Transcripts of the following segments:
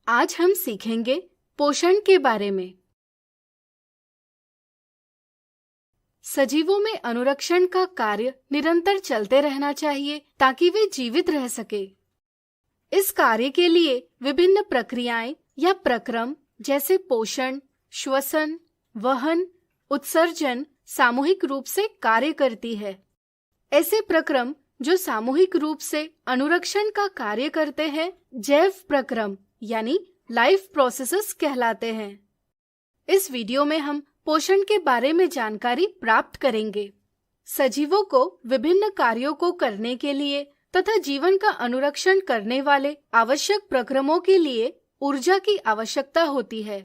आज हम सीखेंगे पोषण के बारे में। सजीवों में अनुरक्षण का कार्य निरंतर चलते रहना चाहिए ताकि वे जीवित रह सके। इस कार्य के लिए विभिन्न प्रक्रियाएं या प्रक्रम जैसे पोषण, श्वसन, वहन, उत्सर्जन सामूहिक रूप से कार्य करती है। ऐसे प्रक्रम जो सामूहिक रूप से अनुरक्षण का कार्य करते हैं जैव प्रक्रम यानी लाइफ प्रोसेसेस कहलाते हैं। इस वीडियो में हम पोषण के बारे में जानकारी प्राप्त करेंगे। सजीवों को विभिन्न कार्यों को करने के लिए तथा जीवन का अनुरक्षण करने वाले आवश्यक प्रक्रमों के लिए ऊर्जा की आवश्यकता होती है।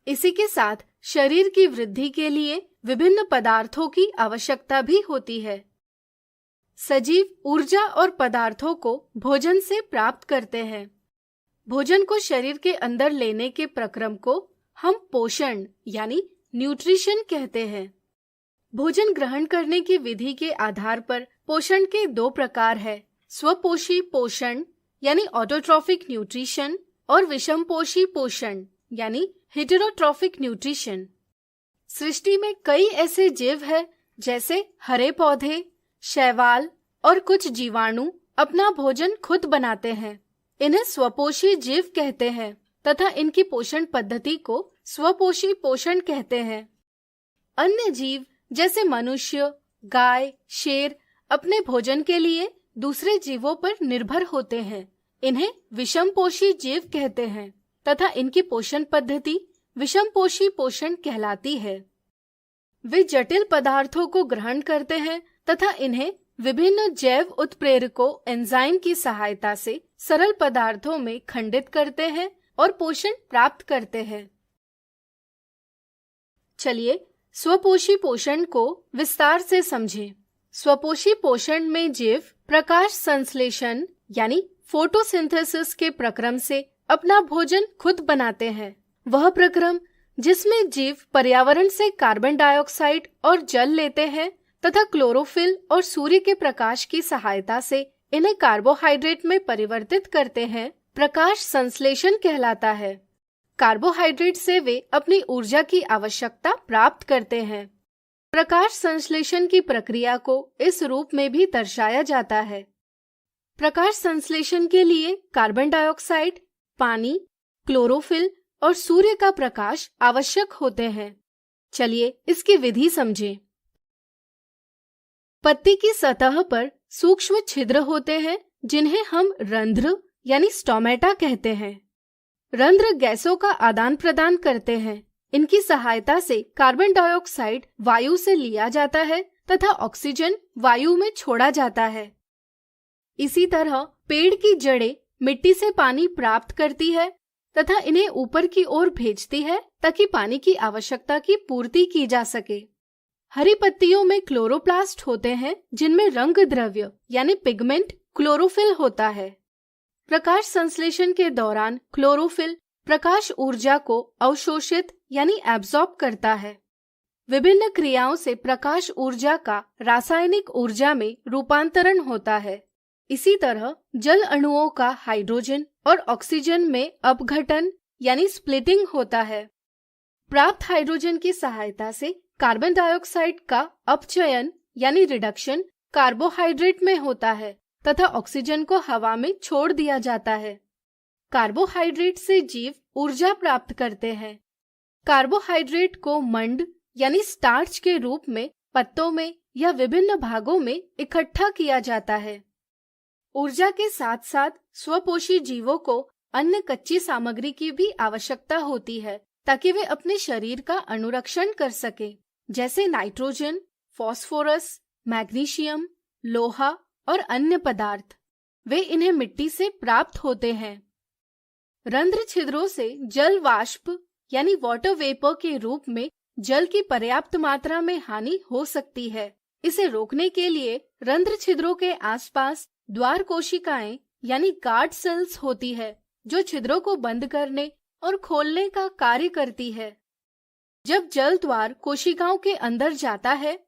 इसी के साथ शरीर की वृद्धि के लिए विभिन्न पदार्थों की आवश्यकता भी होती है। सजीव ऊर्जा और पदार्थों को भोजन से प्राप्त करते हैं। भोजन को शरीर के अंदर लेने के प्रक्रम को हम पोषण यानी न्यूट्रिशन कहते हैं। भोजन ग्रहण करने की विधि के आधार पर पोषण के दो प्रकार है, स्वपोषी पोषण यानी ऑटोट्रॉफिक न्यूट्रिशन और विषमपोषी पोषण यानी हेटेरोट्रॉफिक न्यूट्रिशन। सृष्टि में कई ऐसे जीव हैं जैसे हरे पौधे, शैवाल और कुछ जीवाणु अपना भोजन खुद बनाते हैं। इन्हें स्वपोषी जीव कहते हैं तथा इनकी पोषण पद्धति को स्वपोषी पोषण कहते हैं। अन्य जीव जैसे मनुष्य, गाय, शेर अपने भोजन के लिए दूसरे जीवों पर निर्भर होते हैं। इन्हें विषमपोषी जीव कहते हैं तथा इनकी पोषण पद्धति विषमपोषी पोषण कहलाती है। वे जटिल पदार्थों को ग्रहण करते हैं तथा इन्हें विभिन्न जैव उत्प्रेरकों एंजाइम की सहायता से सरल पदार्थों में खंडित करते हैं और पोषण प्राप्त करते हैं। चलिए स्वपोषी पोषण को विस्तार से समझें। स्वपोषी पोषण में जीव प्रकाश संश्लेषण यानी फोटोसिंथेसिस के प्रक्रम से अपना भोजन खुद बनाते हैं। वह प्रक्रम जिसमें जीव पर्यावरण से कार्बन डाइऑक्साइड और जल लेते हैं तथा क्लोरोफिल और सूर्य के प्रकाश की सहायता से इन्हें कार्बोहाइड्रेट में परिवर्तित करते हैं, प्रकाश संश्लेषण कहलाता है। कार्बोहाइड्रेट से वे अपनी ऊर्जा की आवश्यकता प्राप्त करते हैं। प्रकाश संश्लेषण की प्रक्रिया को इस रूप में भी दर्शाया जाता है। प्रकाश संश्लेषण के लिए कार्बन डाइऑक्साइड, पानी, क्लोरोफिल और सूर्य का प्रकाश आवश्यक होते हैं। चलिए इसकी विधि समझें। पत्ती की सतह पर सूक्ष्म छिद्र होते हैं जिन्हें हम रंध्र यानी स्टोमेटा कहते हैं। रंध्र गैसों का आदान प्रदान करते हैं। इनकी सहायता से कार्बन डाइऑक्साइड वायु से लिया जाता है तथा ऑक्सीजन वायु में छोड़ा जाता है। इसी तरह पेड़ की जड़ें मिट्टी से पानी प्राप्त करती है तथा इन्हें ऊपर की ओर भेजती है ताकि पानी की आवश्यकता की पूर्ति की जा सके। हरी पत्तियों में क्लोरोप्लास्ट होते हैं जिनमें रंग द्रव्य यानी पिगमेंट क्लोरोफिल होता है। प्रकाश संश्लेषण के दौरान क्लोरोफिल प्रकाश ऊर्जा को अवशोषित यानी एब्जॉर्ब करता है। विभिन्न क्रियाओं से प्रकाश ऊर्जा का रासायनिक ऊर्जा में रूपांतरण होता है। इसी तरह जल अणुओं का हाइड्रोजन और ऑक्सीजन में अपघटन यानी स्प्लिटिंग होता है। प्राप्त हाइड्रोजन की सहायता से कार्बन डाइऑक्साइड का अपचयन यानी रिडक्शन कार्बोहाइड्रेट में होता है तथा ऑक्सीजन को हवा में छोड़ दिया जाता है। कार्बोहाइड्रेट से जीव ऊर्जा प्राप्त करते हैं। कार्बोहाइड्रेट को मंड यानी स्टार्च के रूप में पत्तों में या विभिन्न भागों में इकट्ठा किया जाता है। ऊर्जा के साथ साथ स्वपोषी जीवों को अन्य कच्ची सामग्री की भी आवश्यकता होती है ताकि वे अपने शरीर का अनुरक्षण कर सके, जैसे नाइट्रोजन, फास्फोरस, मैग्नीशियम, लोहा और अन्य पदार्थ। वे इन्हें मिट्टी से प्राप्त होते हैं। रंध्र छिद्रों से जल वाष्प यानी वाटर वेपर के रूप में जल की पर्याप्त मात्रा में हानि हो सकती है। इसे रोकने के लिए रंध्र छिद्रों के आसपास द्वार कोशिकाएं यानी गार्ड सेल्स होती है जो छिद्रों को बंद करने और खोलने का कार्य करती है। जब जल द्वार कोशिकाओं के अंदर जाता है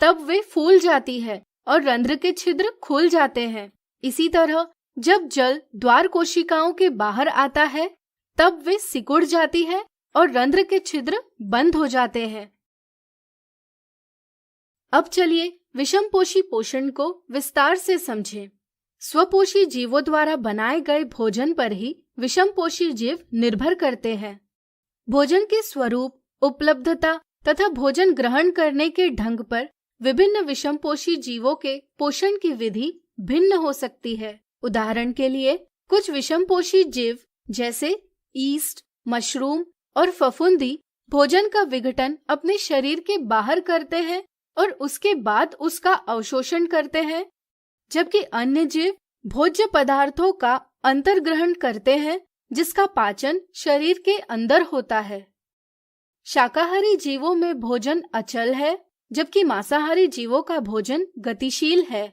तब वे फूल जाती है और रंध्र के छिद्र खुल जाते हैं। इसी तरह जब जल द्वार कोशिकाओं के बाहर आता है तब वे सिकुड़ जाती है और रंध्र के छिद्र बंद हो जाते हैं। अब चलिए विषमपोषी पोषण को विस्तार से समझें। स्वपोषी जीवों द्वारा बनाए गए भोजन पर ही विषमपोषी जीव निर्भर करते हैं। भोजन के स्वरूप, उपलब्धता तथा भोजन ग्रहण करने के ढंग पर विभिन्न विषमपोषी जीवों के पोषण की विधि भिन्न हो सकती है। उदाहरण के लिए कुछ विषमपोषी जीव जैसे ईस्ट, मशरूम और फफूंदी भोजन का विघटन अपने शरीर के बाहर करते हैं और उसके बाद उसका अवशोषण करते हैं, जबकि अन्य जीव भोज्य पदार्थों का अंतर्ग्रहण करते हैं जिसका पाचन शरीर के अंदर होता है। शाकाहारी जीवों में भोजन अचल है, जबकि मांसाहारी जीवों का भोजन गतिशील है।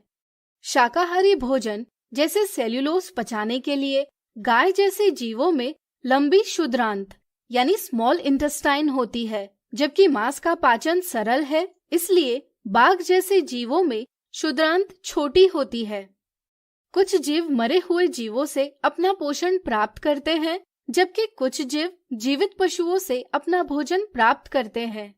शाकाहारी भोजन जैसे सेल्यूलोज पचाने के लिए गाय जैसे जीवों में लंबी क्षुद्रांत यानी स्मॉल इंटेस्टाइन होती है, जबकि मांस का पाचन सरल है, इसलिए बाघ जैसे जीवों में क्षुद्रांत छोटी होती है। कुछ जीव मरे हुए जीवों से अपना पोषण प्राप्त करते हैं, जबकि कुछ जीव जीवित पशुओं से अपना भोजन प्राप्त करते हैं।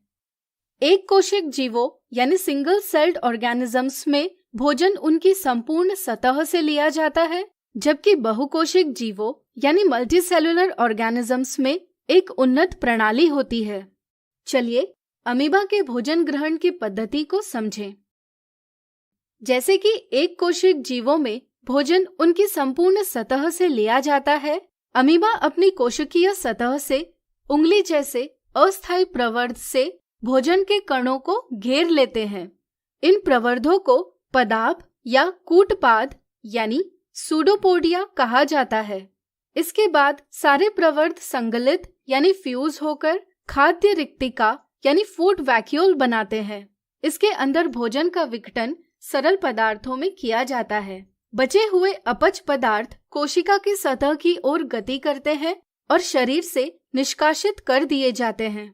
एक कोशिक जीवों यानी सिंगल सेल्ड ऑर्गेनिजम्स में भोजन उनकी संपूर्ण सतह से लिया जाता है, जबकि बहुकोशिक जीवों यानी मल्टीसेलुलर ऑर्गेनिजम्स में एक उन्नत प्रणाली होती है। चलिए अमीबा के भोजन ग्रहण की पद्धति को समझें। जैसे कि एक कोशिक जीवों में भोजन उनकी संपूर्ण सतह से लिया जाता है, अमीबा अपनी कोशिकीय सतह से उंगली जैसे अस्थायी प्रवर्ध से भोजन के कणों को घेर लेते हैं। इन प्रवर्धों को पदाभ या कूटपाद यानी सूडोपोडिया कहा जाता है। इसके बाद सारे प्रवर्ध संगलित यानी फ्यूज होकर खाद्य रिक्तिका यानी फूड वैक्यूल बनाते हैं। इसके अंदर भोजन का विघटन सरल पदार्थों में किया जाता है। बचे हुए अपच पदार्थ कोशिका की सतह की ओर गति करते हैं और शरीर से निष्कासित कर दिए जाते हैं।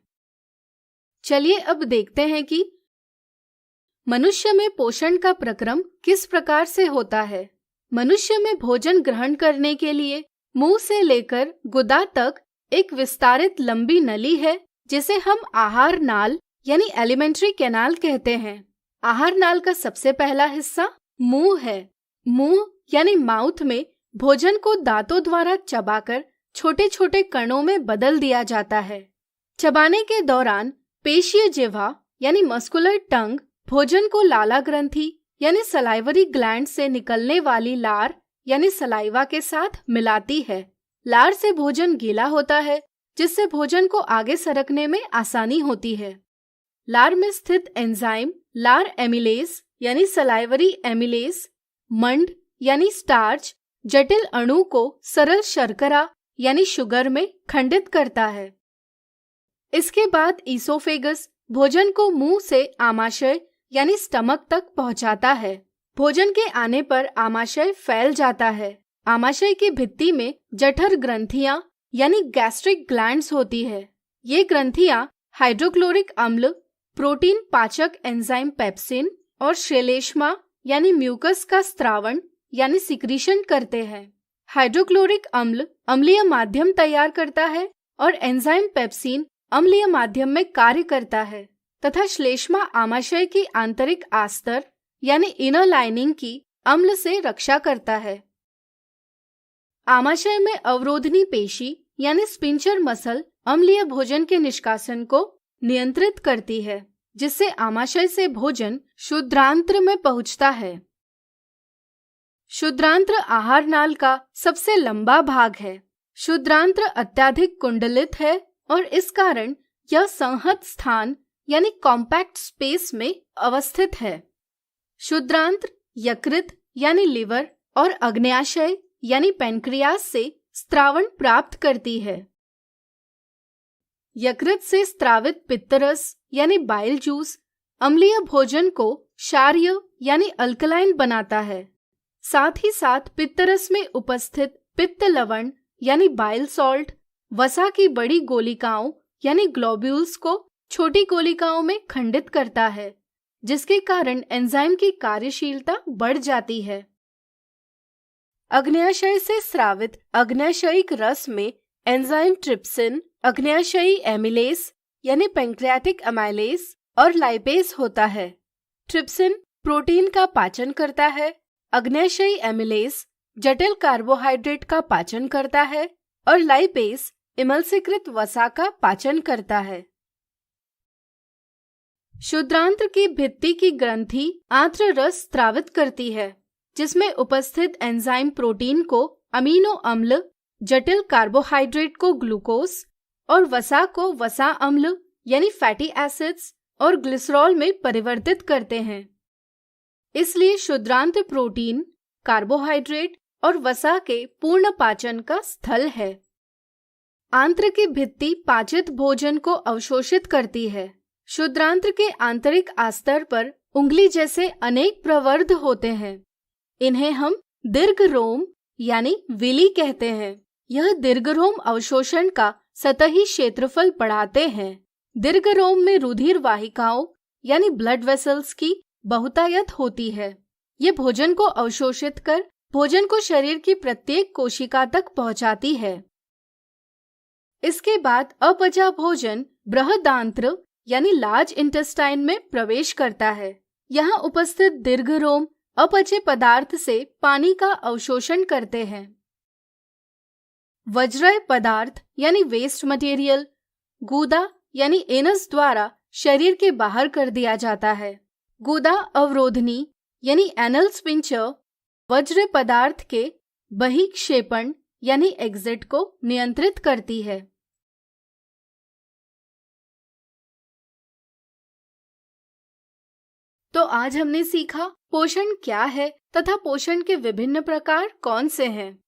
चलिए अब देखते हैं कि मनुष्य में पोषण का प्रक्रम किस प्रकार से होता है। मनुष्य में भोजन ग्रहण करने के लिए मुंह से लेकर गुदा तक एक विस्तारित लंबी नली है, जिसे हम आहार नाल यानी एलिमेंट्री कैनाल कहते हैं। आहार नाल का सबसे पहला हिस्सा मुंह है। मुंह यानी माउथ में भोजन को दांतों द्वारा चबाकर छोटे छोटे कणों में बदल दिया जाता है। चबाने के दौरान पेशीय जिह्वा यानी मस्कुलर टंग भोजन को लाला ग्रंथि यानी सलाइवरी ग्लैंड से निकलने वाली लार यानी सलाइवा के साथ मिलाती है। लार से भोजन गीला होता है, जिससे भोजन को आगे सरकने में आसानी होती है। लार में स्थित एंजाइम लार एमिलेज यानी सलाइवरी एमिलेज मंड यानी स्टार्च जटिल अणु को सरल शर्करा यानी शुगर में खंडित करता है। इसके बाद ईसोफेगस भोजन को मुंह से आमाशय यानी स्टमक तक पहुंचाता है। भोजन के आने पर आमाशय फैल जाता है। आमाशय की भित्ति में जठर ग्रंथियां यानी गैस्ट्रिक ग्लैंड्स होती है। ये ग्रंथियां हाइड्रोक्लोरिक अम्ल, प्रोटीन पाचक एंजाइम पेप्सिन और श्लेष्मा यानी म्यूकस का स्त्रावण यानी सिक्रीशन करते हैं। हाइड्रोक्लोरिक अम्ल अम्लीय माध्यम तैयार करता है और एंजाइम पेप्सिन अम्लीय माध्यम में कार्य करता है तथा श्लेष्मा आमाशय की आंतरिक आस्तर यानी इनर लाइनिंग की अम्ल से रक्षा करता है। आमाशय में अवरोधनी पेशी यानी स्पिंचर मसल अम्लीय भोजन के निष्कासन को नियंत्रित करती है, जिससे आमाशय से भोजन क्षुद्रांत्र में पहुंचता है। क्षुद्रांत्र आहार नाल का सबसे लंबा भाग है। क्षुद्रांत्र अत्यधिक कुंडलित है और इस कारण यह संहत स्थान यानी कॉम्पैक्ट स्पेस में अवस्थित है। क्षुद्रांत्र यकृत यानी लिवर और अग्न्याशय यानी पैनक्रियास से स्त्रावण प्राप्त करती है। यकृत से स्त्रावित पित्तरस यानी बाइल जूस अम्लीय भोजन को क्षारीय यानी अल्कलाइन बनाता है। साथ ही साथ पित्तरस में उपस्थित पित्त लवण यानी बाइल सॉल्ट वसा की बड़ी गोलिकाओं यानी ग्लोब्यूल्स को छोटी गोलिकाओं में खंडित करता है, जिसके कारण एंजाइम की कार्यशीलता बढ़ जाती है। अग्न्याशय से स्रावित अग्न्याशयिक रस में एंजाइम ट्रिप्सिन, अग्न्याशयी एमिलेस यानी पैंक्रियाटिक एमाइलेस और लाइपेज होता है। ट्रिप्सिन प्रोटीन का पाचन करता है, अग्न्याशयी एमिलेस जटिल कार्बोहाइड्रेट का पाचन करता है और लाइपेज इमल्सीकृत वसा का पाचन करता है। शुद्रांत्र की भित्ति की ग्रंथि आंत्र रस स्रावित करती है, जिसमें उपस्थित एंजाइम प्रोटीन को अमीनो अम्ल, जटिल कार्बोहाइड्रेट को ग्लूकोज और वसा को वसा अम्ल यानी फैटी एसिड्स और ग्लिसरॉल में परिवर्तित करते हैं। इसलिए शुद्रांत्र प्रोटीन, कार्बोहाइड्रेट और वसा के पूर्ण पाचन का स्थल है। आंत्र की भित्ति पाचित भोजन को अवशोषित करती है। शुद्रांत्र के आंतरिक आस्तर पर उंगली जैसे अनेक प्रवर्ध होते हैं। इन्हें हम दीर्घरोम यानी विली कहते हैं। यह दीर्घरोम अवशोषण का सतही क्षेत्रफल बढ़ाते हैं। दीर्घरोम में रुधिर वाहिकाओं यानी ब्लड वेसल्स की बहुतायत होती है। ये भोजन को अवशोषित कर भोजन को शरीर की प्रत्येक कोशिका तक पहुंचाती है। इसके बाद अपचा भोजन बृहदांत्र यानी लार्ज इंटेस्टाइन में प्रवेश करता है। यहाँ उपस्थित दीर्घरोम अपचे पदार्थ से पानी का अवशोषण करते हैं। वज्रय पदार्थ यानी वेस्ट मटेरियल गूदा यानी एनस द्वारा शरीर के बाहर कर दिया जाता है। गूदा अवरोधनी यानी एनल स्पिंचर वज्र पदार्थ के बहिक्षेपण यानी एग्जिट को नियंत्रित करती है। तो आज हमने सीखा पोषण क्या है तथा पोषण के विभिन्न प्रकार कौन से हैं।